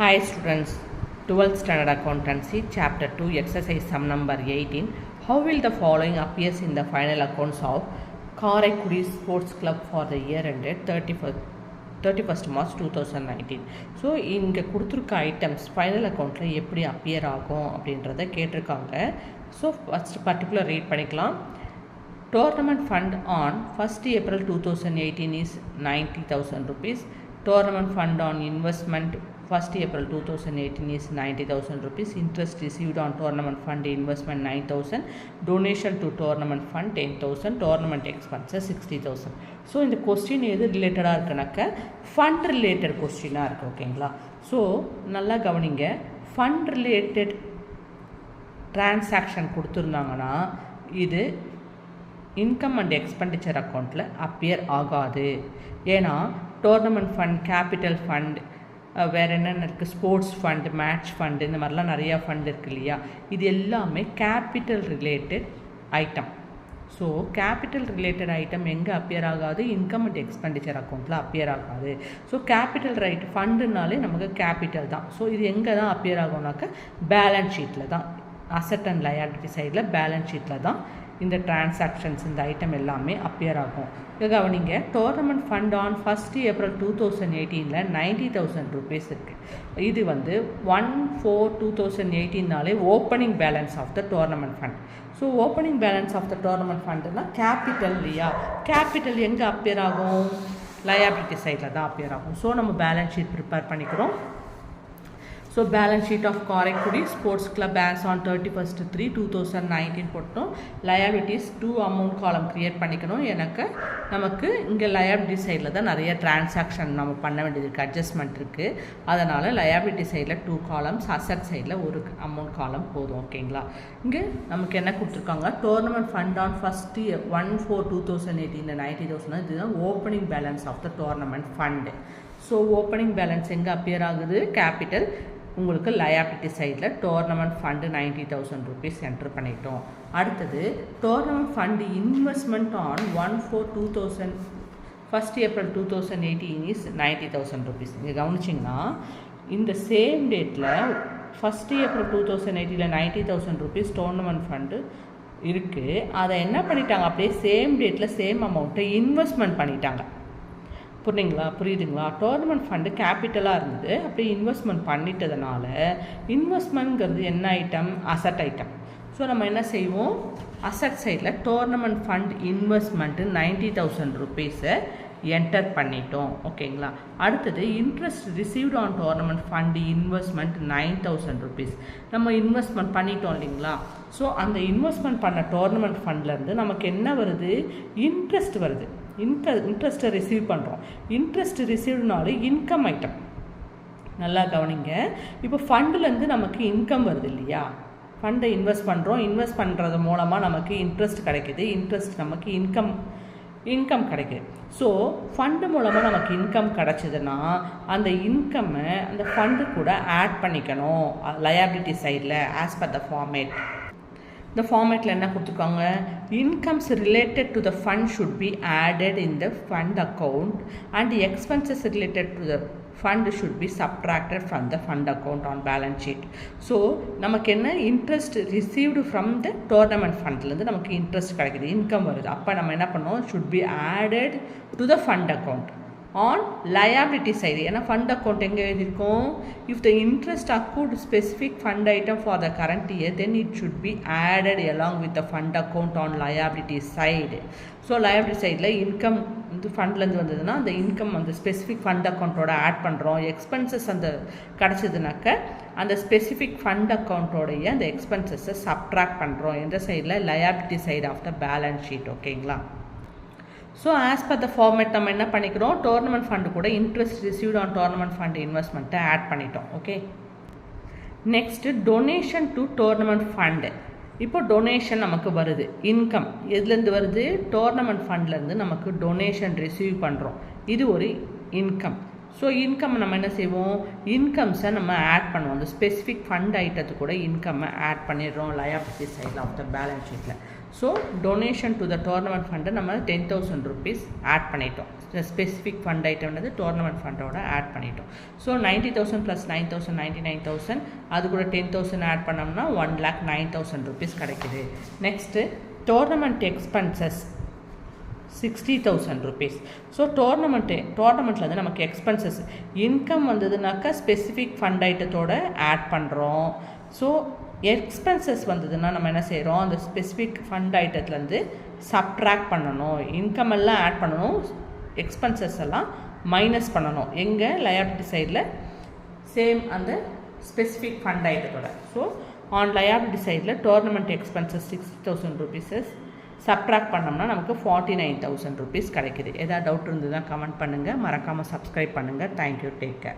Hi students, 12th standard accountancy chapter 2 exercise sum number 18. How will the following appears in the final accounts of Karaikudi Sports Club for the year ended 31st March 2019. So இங்கே கொடுத்துருக்க items final அக்கௌண்ட்டில் எப்படி appear ஆகும் அப்படின்றத கேட்டிருக்காங்க. So first particular read பண்ணிக்கலாம். Tournament fund on 1st April 2018 is 90,000 rupees. Tournament fund on investment 1st April 2018 is 90,000 rupees. Interest received on tournament fund investment 9,000. Donation to tournament fund 10,000. Tournament expenses 60,000. So இந்த question எது ரிலேட்டடாக இருக்குனாக்க fund related கொஸ்டினாக இருக்குது. ஓகேங்களா? So நல்லா கவனிங்க. Fund related transaction கொடுத்துருந்தாங்கன்னா இது income and expenditure அக்கௌண்ட்டில் அப்பியர் ஆகாது. ஏன்னா டோர்னமெண்ட் ஃபண்ட், கேபிட்டல் ஃபண்ட், வேறு என்னென்ன இருக்குது, ஸ்போர்ட்ஸ் ஃபண்டு, மேட்ச் ஃபண்டு, இந்த மாதிரிலாம் நிறையா ஃபண்ட் இருக்குது இல்லையா? இது எல்லாமே capital related item. So capital related item எங்கே அப்பியர் ஆகாது? இன்கம் அண்ட் எக்ஸ்பெண்டிச்சர் அக்கௌண்ட்டில் அப்பியர் ஆகாது. ஸோ கேபிட்டல் ரைட் ஃபண்டுனாலே நமக்கு கேபிட்டல் தான். ஸோ இது எங்கே தான் அப்பியர் ஆகும்னாக்க பேலன்ஸ் ஷீட்டில் தான், அசட் அண்ட் லயபிலிட்டி சைடில் பேலன்ஸ் ஷீட்டில் தான் இந்த டிரான்சாக்ஷன்ஸ், இந்த ஐட்டம் எல்லாமே அப்பியர் ஆகும். இதை கவனிங்க. Tournament fund on 1st April 2018 90,000 rupees இருக்குது. இது 1/4/2018 opening balance of the tournament fund. So opening balance of the tournament ஃபண்டுனா கேபிட்டல் இல்லையா? கேபிட்டல் எங்கே அப்பியர் ஆகும்? லயபிலிட்டி சைடில் தான் அப்பியர் ஆகும். ஸோ நம்ம பேலன்ஸ் ஷீட் ப்ரிப்பேர் பண்ணிக்கிறோம். So balance sheet of Karaikudi sports club as on 31st 3 2019 போட்டோம். லயபிலிட்டிஸ் 2 அமௌண்ட் காலம் க்ரியேட் பண்ணிக்கணும். நமக்கு இங்கே லயபிலிட்டி சைடில் தான் நிறைய டிரான்சாக்ஷன் நம்ம பண்ண வேண்டியது இருக்குது, அட்ஜஸ்ட்மெண்ட் இருக்குது. அதனால் லயபிலிட்டி சைடில் 2 காலம்ஸ், அசட் சைடில் ஒரு அமௌண்ட் காலம் போதும். ஓகேங்களா? இங்கே நமக்கு என்ன கொடுத்துருக்காங்க? Tournament fund on 1/4/2018 90,000. இதுதான் opening balance of the tournament fund. So opening balance எங்கே அப்பியர் ஆகுது? கேபிட்டல். உங்களுக்கு லயபிலிட்டி சைடில் டோர்னமெண்ட் ஃபண்டு 90,000 ருபீஸ் என்ட்ரு பண்ணிட்டோம். அடுத்தது tournament fund investment on 1/4/1 April 2018 is 90,000 rupees. இங்கே கவனிச்சிங்கன்னா இந்த சேம் டேட்டில் 1st April 2018 90,000 rupees tournament fund இருக்குது. அதை என்ன பண்ணிட்டாங்க? அப்படியே சேம் டேட்டில் சேம் அமௌண்ட்டை இன்வெஸ்ட்மெண்ட் பண்ணிட்டாங்க. புரியுதுங்களா? டோர்னமெண்ட் ஃபண்டு கேபிட்டலாக இருந்தது, அப்படி இன்வெஸ்ட்மெண்ட் பண்ணிட்டதுனால இன்வெஸ்ட்மெண்ட்ங்கிறது என்ன ஐட்டம்? Asset item. ஸோ நம்ம என்ன செய்வோம்? அசட் சைடில் டோர்னமெண்ட் ஃபண்ட் இன்வெஸ்ட்மெண்ட்டு 90,000 ருபீஸை என்டர் பண்ணிட்டோம். ஓகேங்களா? அடுத்தது interest received on tournament fund investment 9,000 rupees நம்ம இன்வெஸ்ட்மெண்ட் பண்ணிட்டோம் இல்லைங்களா? ஸோ அந்த இன்வெஸ்ட்மெண்ட் பண்ண டோர்னமெண்ட் ஃபண்ட்லேருந்து நமக்கு என்ன வருது? இன்ட்ரெஸ்ட் வருது. இன்ட்ரெஸ்ட்டை ரிசீவ் பண்ணுறோம். இன்ட்ரெஸ்ட் ரிசீவ்னாலே இன்கம் ஐட்டம். நல்லா கவனிங்க. இப்போ ஃபண்டுலேருந்து நமக்கு இன்கம் வருது இல்லையா? ஃபண்டை இன்வெஸ்ட் பண்ணுறோம். இன்வெஸ்ட் பண்ணுறது மூலமாக நமக்கு இன்ட்ரெஸ்ட் கிடைக்கிது. இன்ட்ரெஸ்ட் நமக்கு இன்கம் கிடைக்குது. ஸோ ஃபண்டு மூலமாக நமக்கு இன்கம் கிடச்சிதுன்னா அந்த இன்கம்மை அந்த ஃபண்டு கூட ஆட் பண்ணிக்கணும் லயபிலிட்டி சைடில் ஆஸ் பர் த ஃபார்மேட். இந்த ஃபார்மேட்டில் என்ன கொடுத்துருக்காங்க? Incomes related to the fund should be added in the fund account and expenses related to the fund should be subtracted from the fund account on balance sheet. So நமக்கு என்ன? Interest received from the tournament ஃபண்ட்லேருந்து நமக்கு interest கிடைக்குது, income வருது. அப்போ நம்ம என்ன பண்ணோம்? Should be added to the fund account on liability side. ஏன்னா ஃபண்ட் அக்கௌண்ட் எங்கே எழுதியிருக்கோம்? If the interest account specific fund item for the current year then it should be added along with the fund account on liability side. So liability சைடில் income வந்து ஃபண்ட்லேருந்து வந்ததுன்னா அந்த income அந்த specific fund அக்கௌண்ட்டோட add பண்ணுறோம். Expenses அந்த கிடச்சிதுனாக்க அந்த specific fund அக்கௌண்ட்டோடைய அந்த எக்ஸ்பென்சஸை subtract பண்ணுறோம். எந்த சைடில்? Liability side of the balance sheet. ஓகேங்களா? So as per the format நம்ம என்ன பண்ணிக்கிறோம்? டோர்னமெண்ட் ஃபண்டு கூட interest received on tournament fund இன்வெஸ்ட்மெண்ட்டை ஆட் பண்ணிட்டோம். Okay. Next donation to tournament fund. இப்போ டொனேஷன் நமக்கு வருது. இன்கம் எதுலேருந்து வருது? டோர்னமெண்ட் ஃபண்ட்லேருந்து நமக்கு டொனேஷன் ரிசீவ் பண்ணுறோம். இது ஒரு இன்கம். ஸோ இன்கம் நம்ம என்ன செய்வோம்? இன்கம்ஸை நம்ம ஆட் பண்ணுவோம். அந்த ஸ்பெசிஃபிக் ஃபண்ட் ஐட்டத்துக்கு கூட இன்கம்மை ஆட் பண்ணிடுறோம் லயபிலிட்டி சைடில் ஆஃப் த பேலன்ஸ் ஷீட்டில். So donation to the tournament ஃபண்டை நம்ம 10,000 rupees ஆட் பண்ணிட்டோம். ஸ்பெசிஃபிக் ஃபண்ட் ஐட்டம் வந்து டோர்னமெண்ட் ஃபண்டோட ஆட் பண்ணிட்டோம். ஸோ 90,000 + 9,000 99,000, அது கூட 10,000 ஆட் பண்ணோம்னா 1,09,000 rupees கிடைக்குது. Next tournament expenses 60,000 rupees. So டோர்னமெண்ட்டில் வந்து நமக்கு எக்ஸ்பென்சஸ் இன்கம் வந்ததுனாக்கா ஸ்பெசிஃபிக் ஃபண்ட் ஐட்டத்தோட ஆட் பண்ணுறோம். ஸோ எக்ஸ்பென்சஸ் வந்ததுன்னா நம்ம என்ன செய்கிறோம், அந்த ஸ்பெசிஃபிக் ஃபண்ட் ஐட்டத்துலேருந்து சப்ட்ராக்ட் பண்ணணும். இன்கம் எல்லாம் ஆட் பண்ணணும், எக்ஸ்பென்சஸ் எல்லாம் மைனஸ் பண்ணணும். எங்கே லயபிலிட்டி சைடில் சேம் அந்த ஸ்பெசிஃபிக் ஃபண்ட் ஐட்டத்தோட. ஸோ ஆன் லயபிலிட்டி சைடில் டோர்னமெண்ட் எக்ஸ்பென்சஸ் 60,000 rupees சப்ட்ராக்ட் பண்ணோம்னா நமக்கு 49,000 rupees கிடைக்குது. ஏதாவது டவுட் இருந்ததுன்னா கமெண்ட் பண்ணுங்கள், மறக்காமல் சப்ஸ்கிரைப் பண்ணுங்கள். Thank you, take care.